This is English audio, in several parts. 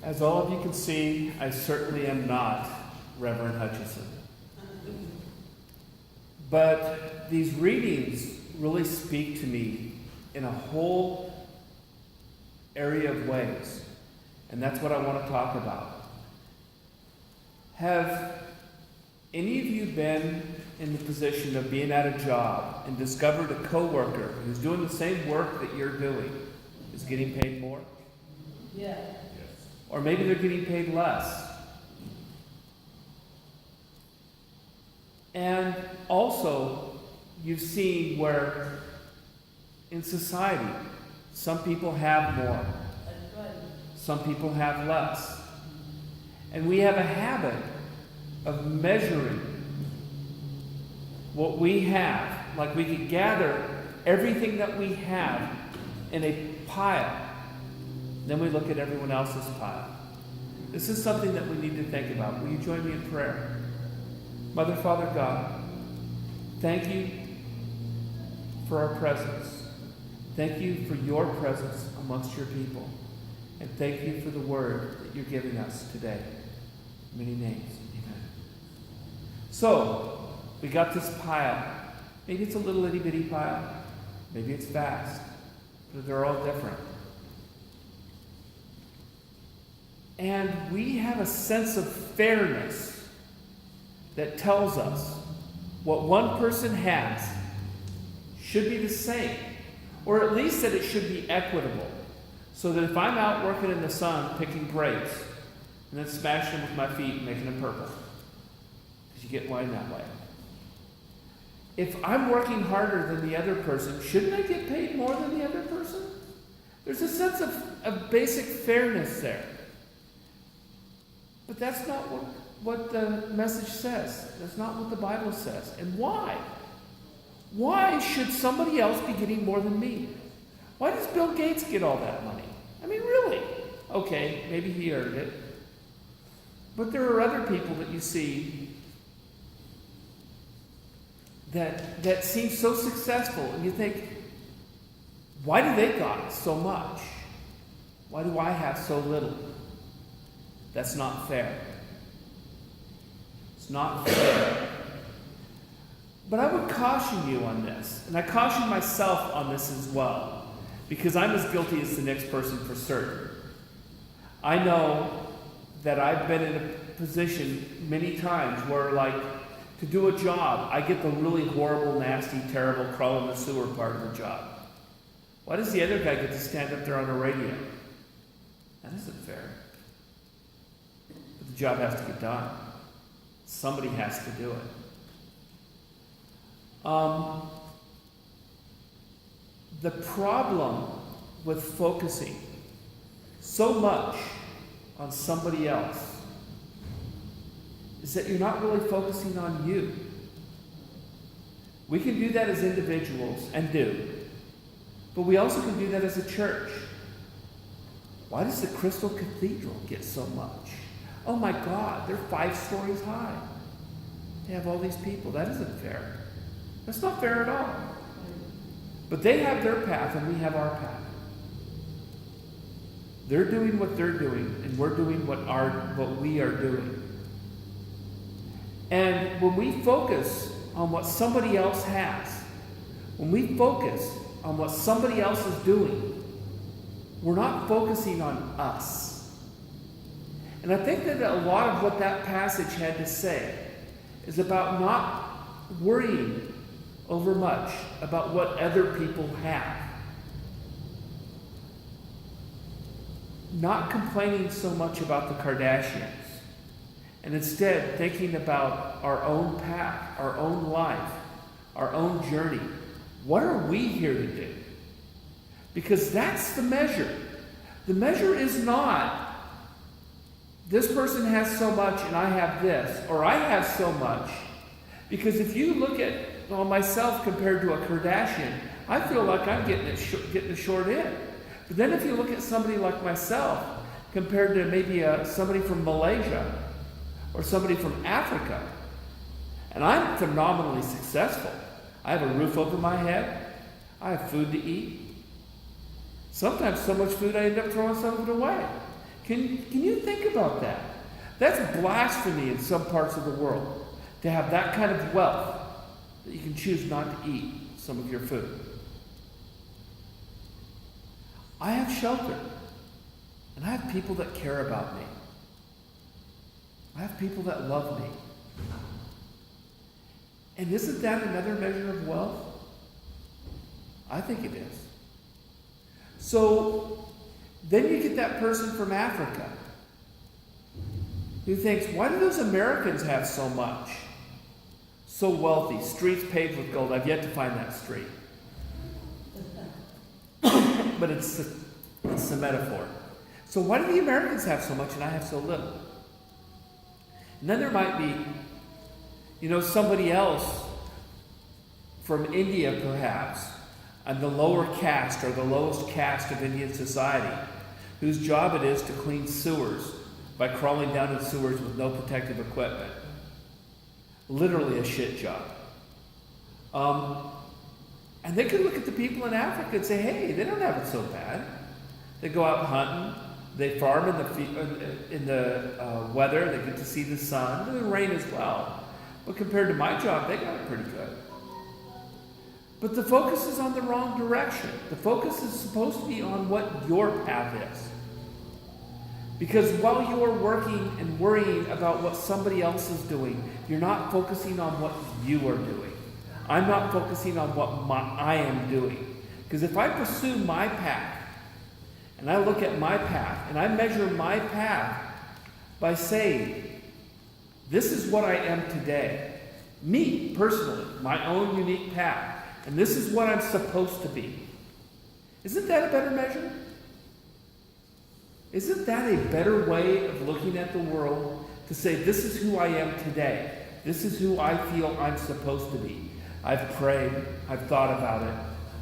As all of you can see, I certainly am not Reverend Hutchison. But these readings really speak to me in a whole area of ways. And that's what I want to talk about. Have any of you been in the position of being at a job and discovered a coworker who's doing the same work that you're doing is getting paid more? Yeah. Or maybe they're getting paid less. And also, you've seen where in society, some people have more. That's right. Some people have less. And we have a habit of measuring what we have. Like we could gather everything that we have in a pile. Then we look at everyone else's pile. This is something that we need to think about. Will you join me in prayer? Mother, Father, God, thank you for our presence. Thank you for your presence amongst your people. And thank you for the word that you're giving us today. In many names. Amen. So, we got this pile. Maybe it's a little itty bitty pile. Maybe it's vast. But they're all different. And we have a sense of fairness that tells us what one person has should be the same, or at least that it should be equitable. So that if I'm out working in the sun picking grapes and then smashing them with my feet and making them purple, because you get wine that way. If I'm working harder than the other person, shouldn't I get paid more than the other person? There's a sense of basic fairness there. But that's not what the message says. That's not what the Bible says. And why? Why should somebody else be getting more than me? Why does Bill Gates get all that money? I mean, really? Okay, maybe he earned it. But there are other people that you see that seem so successful, and you think, why do they got so much? Why do I have so little? That's not fair. It's not fair. But I would caution you on this, and I caution myself on this as well, because I'm as guilty as the next person for certain. I know that I've been in a position many times where, like, to do a job, I get the really horrible, nasty, terrible, crawl in the sewer part of the job. Why does the other guy get to stand up there on a radio? That isn't fair. But the job has to get done. Somebody has to do it. The problem with focusing so much on somebody else is that you're not really focusing on you. We can do that as individuals, and do. But we also can do that as a church. Why does the Crystal Cathedral get so much? Oh my God, they're 5 stories high. They have all these people. That isn't fair. That's not fair at all. But they have their path and we have our path. They're doing what they're doing, and we're doing what we are doing. And when we focus on what somebody else has, when we focus on what somebody else is doing, we're not focusing on us. And I think that a lot of what that passage had to say is about not worrying over much about what other people have. Not complaining so much about the Kardashians, and instead thinking about our own path, our own life, our own journey. What are we here to do? Because that's the measure. The measure is not, this person has so much and I have this, or I have so much. Because if you look at myself compared to a Kardashian, I feel like I'm getting the short end. But then if you look at somebody like myself compared to maybe somebody from Malaysia or somebody from Africa, and I'm phenomenally successful. I have a roof over my head. I have food to eat. Sometimes so much food I end up throwing some of it away. Can you think about that? That's blasphemy in some parts of the world, to have that kind of wealth that you can choose not to eat some of your food. I have shelter, and I have people that care about me. I have people that love me. And isn't that another measure of wealth? I think it is. So then you get that person from Africa who thinks, why do those Americans have so much? So wealthy, streets paved with gold. I've yet to find that street. But it's the metaphor. So why do the Americans have so much and I have so little? And then there might be, somebody else from India perhaps, and the lower caste or the lowest caste of Indian society, whose job it is to clean sewers by crawling down in sewers with no protective equipment. Literally a shit job. And they could look at the people in Africa and say, hey, they don't have it so bad. They go out hunting, they farm in the weather, they get to see the sun, and the rain as well. But compared to my job, they got it pretty good. But the focus is on the wrong direction. The focus is supposed to be on what your path is. Because while you're working and worrying about what somebody else is doing, you're not focusing on what you are doing. I'm not focusing on what I am doing. Because if I pursue my path, and I look at my path, and I measure my path by saying, this is what I am today. Me, personally, my own unique path. And this is what I'm supposed to be. Isn't that a better measure? Isn't that a better way of looking at the world, to say, this is who I am today. This is who I feel I'm supposed to be. I've prayed. I've thought about it.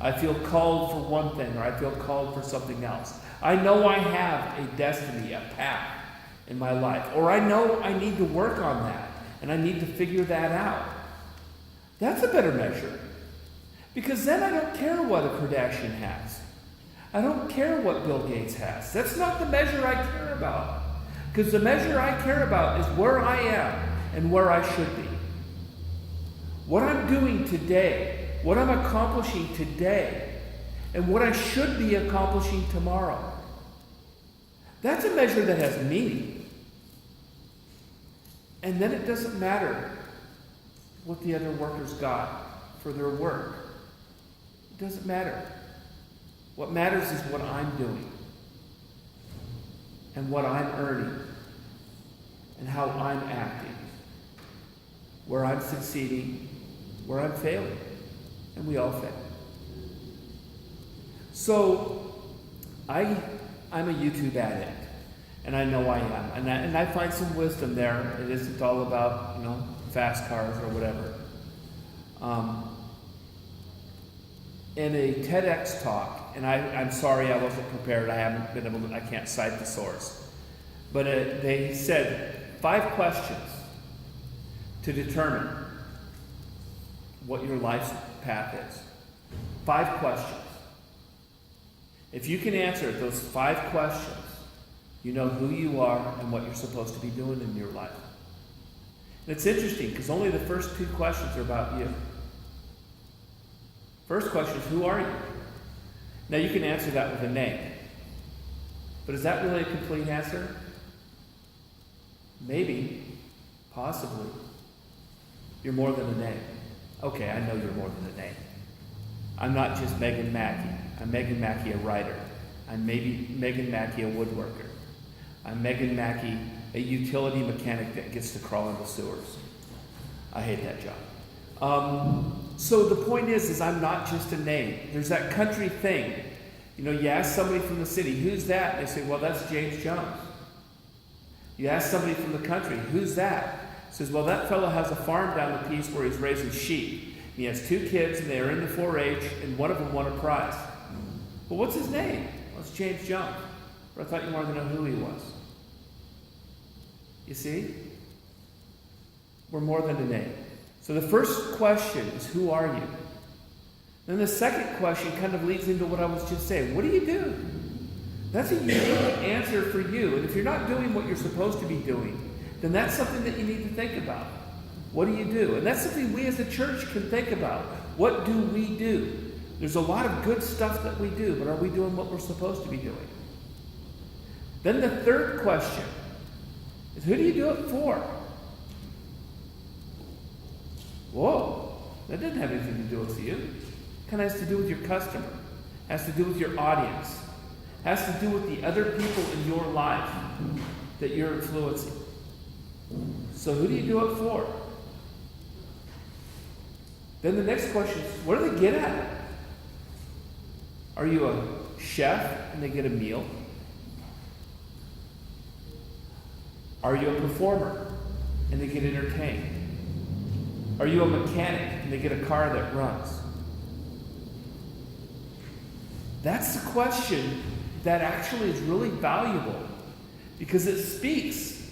I feel called for one thing, or I feel called for something else. I know I have a destiny, a path in my life. Or I know I need to work on that, and I need to figure that out. That's a better measure. Because then I don't care what a Kardashian has. I don't care what Bill Gates has. That's not the measure I care about. Because the measure I care about is where I am and where I should be. What I'm doing today, what I'm accomplishing today, and what I should be accomplishing tomorrow. That's a measure that has meaning. And then it doesn't matter what the other workers got for their work. It doesn't matter. What matters is what I'm doing and what I'm earning and how I'm acting, where I'm succeeding, where I'm failing, and we all fail. So I'm a YouTube addict, and I know I am, and I find some wisdom there. It isn't all about fast cars or whatever. In a TEDx talk, and I'm sorry I wasn't prepared. I can't cite the source. But they said 5 questions to determine what your life's path is. 5 questions. If you can answer those 5 questions, you know who you are and what you're supposed to be doing in your life. And it's interesting because only the first 2 questions are about you. First question is, who are you? Now you can answer that with a name. But is that really a complete answer? Maybe. Possibly. You're more than a name. Okay, I know you're more than a name. I'm not just Megan Mackey. I'm Megan Mackey, a writer. I'm maybe Megan Mackey, a woodworker. I'm Megan Mackey, a utility mechanic that gets to crawl in the sewers. I hate that job. So the point is I'm not just a name. There's that country thing. You ask somebody from the city, who's that? They say, well, that's James Jones. You ask somebody from the country, who's that? Says, well, that fellow has a farm down the piece where he's raising sheep. He has 2 kids, and they are in the 4-H, and one of them won a prize. Well, what's his name? Well, it's James Jones. But I thought you wanted to know who he was. You see? We're more than a name. So the first question is, who are you? Then the second question kind of leads into what I was just saying. What do you do? That's a unique answer for you. And if you're not doing what you're supposed to be doing, then that's something that you need to think about. What do you do? And that's something we as a church can think about. What do we do? There's a lot of good stuff that we do, but are we doing what we're supposed to be doing? Then the third question is, who do you do it for? Whoa, that didn't have anything to do with you. It kind of has to do with your customer. It has to do with your audience. It has to do with the other people in your life that you're influencing. So who do you do it for? Then the next question is, what do they get at it? Are you a chef and they get a meal? Are you a performer and they get entertained? Are you a mechanic and they get a car that runs? That's the question that actually is really valuable because it speaks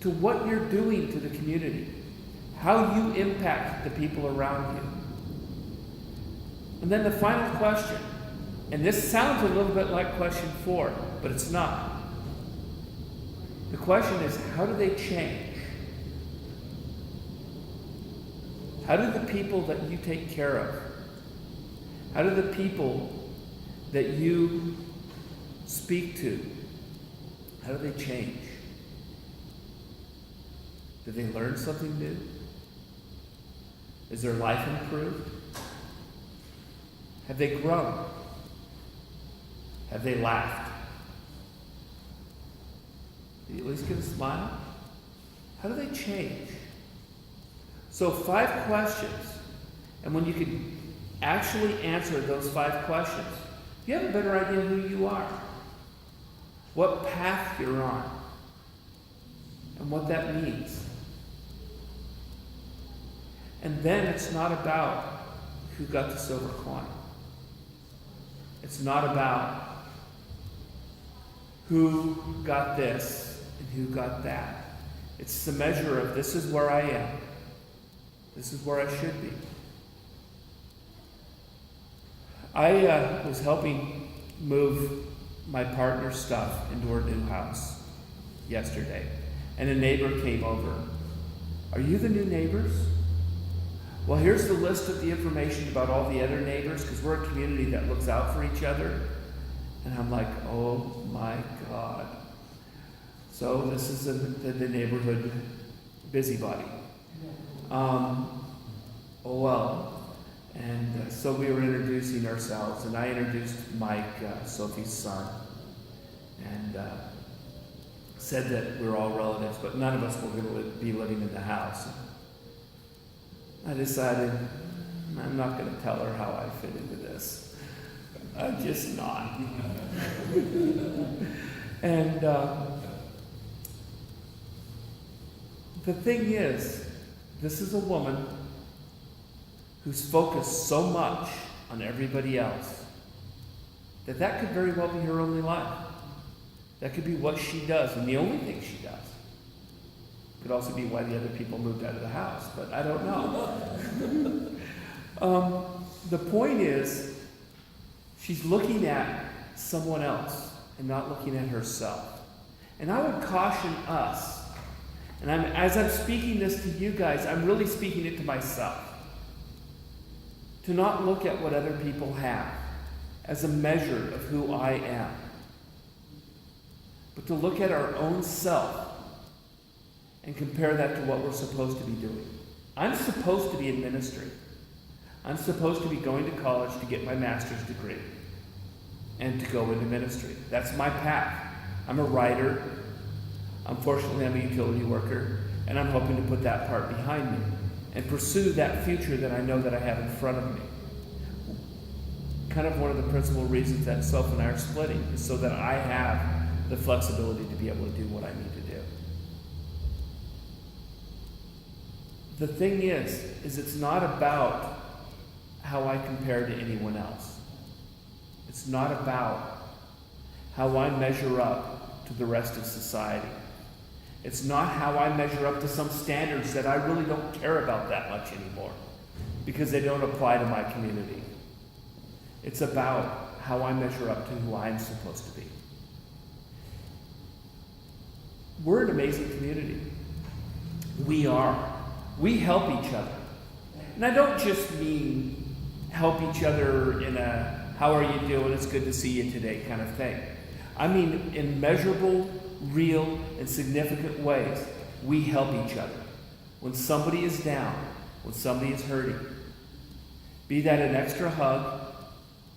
to what you're doing to the community, how you impact the people around you. And then the final question, and this sounds a little bit like question 4, but it's not. The question is, how do they change? How do the people that you take care of, how do the people that you speak to, how do they change? Do they learn something new? Is their life improved? Have they grown? Have they laughed? Do you at least get a smile? How do they change? So 5 questions. And when you can actually answer those 5 questions, you have a better idea who you are, what path you're on, and what that means. And then it's not about who got the silver coin. It's not about who got this and who got that. It's the measure of this is where I am. This is where I should be. I was helping move my partner's stuff into her new house yesterday, and a neighbor came over. Are you the new neighbors? Well, here's the list of the information about all the other neighbors, because we're a community that looks out for each other. And I'm like, oh my God. So this is the neighborhood busybody. Oh well. And so we were introducing ourselves, and I introduced Mike, Sophie's son, and said that we were all relatives, but none of us were going to be living in the house. I decided I'm not going to tell her how I fit into this. I'm just not. And the thing is, this is a woman who's focused so much on everybody else that could very well be her only life. That could be what she does, and the only thing she does. Could also be why the other people moved out of the house, but I don't know. The point is, she's looking at someone else and not looking at herself. And I would caution us, and as I'm speaking this to you guys, I'm really speaking it to myself, to not look at what other people have as a measure of who I am, but to look at our own self and compare that to what we're supposed to be doing. I'm supposed to be in ministry. I'm supposed to be going to college to get my master's degree and to go into ministry. That's my path. I'm a writer. Unfortunately, I'm a utility worker, and I'm hoping to put that part behind me and pursue that future that I know that I have in front of me. Kind of one of the principal reasons that Soph and I are splitting is so that I have the flexibility to be able to do what I need to do. The thing is it's not about how I compare to anyone else. It's not about how I measure up to the rest of society. It's not how I measure up to some standards that I really don't care about that much anymore because they don't apply to my community. It's about how I measure up to who I'm supposed to be. We're an amazing community. We are. We help each other. And I don't just mean help each other in a, how are you doing, it's good to see you today kind of thing. I mean, in measurable, real, and significant ways, we help each other. When somebody is down, when somebody is hurting, be that an extra hug,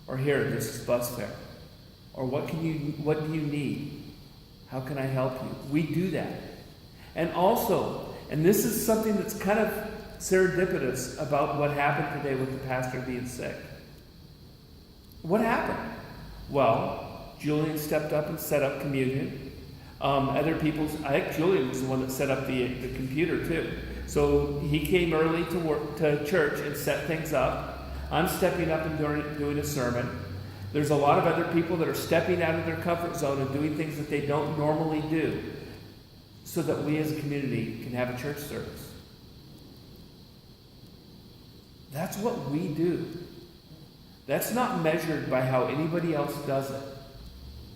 or here, this is bus fare, or what do you need? How can I help you? We do that. And also, and this is something that's kind of serendipitous about what happened today with the pastor being sick. What happened? Well, Julian stepped up and set up communion. Other people's, I think Julian was the one that set up the computer too. So he came early to church and set things up. I'm stepping up and doing a sermon. There's a lot of other people that are stepping out of their comfort zone and doing things that they don't normally do so that we as a community can have a church service. That's what we do. That's not measured by how anybody else does it.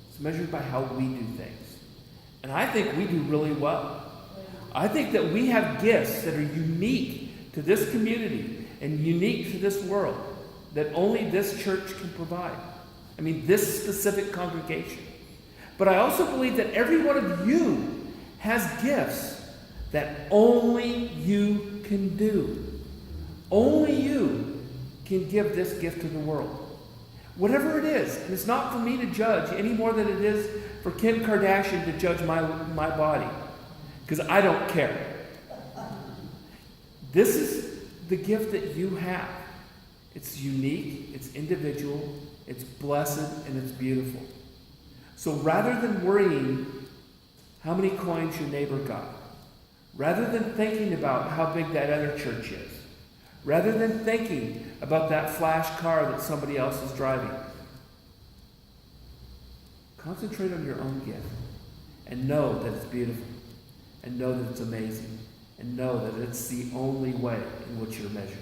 It's measured by how we do things. And I think we do really well. I think that we have gifts that are unique to this community and unique to this world that only this church can provide. I mean, this specific congregation. But I also believe that every one of you has gifts that only you can do. Only you can give this gift to the world. Whatever it is, and it's not for me to judge any more than it is for Kim Kardashian to judge my body. Because I don't care. This is the gift that you have. It's unique, it's individual, it's blessed, and it's beautiful. So rather than worrying how many coins your neighbor got, rather than thinking about how big that other church is, rather than thinking about that flash car that somebody else is driving, concentrate on your own gift and know that it's beautiful, and know that it's amazing, and know that it's the only way in which you're measured.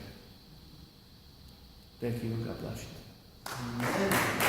Thank you, and God bless you.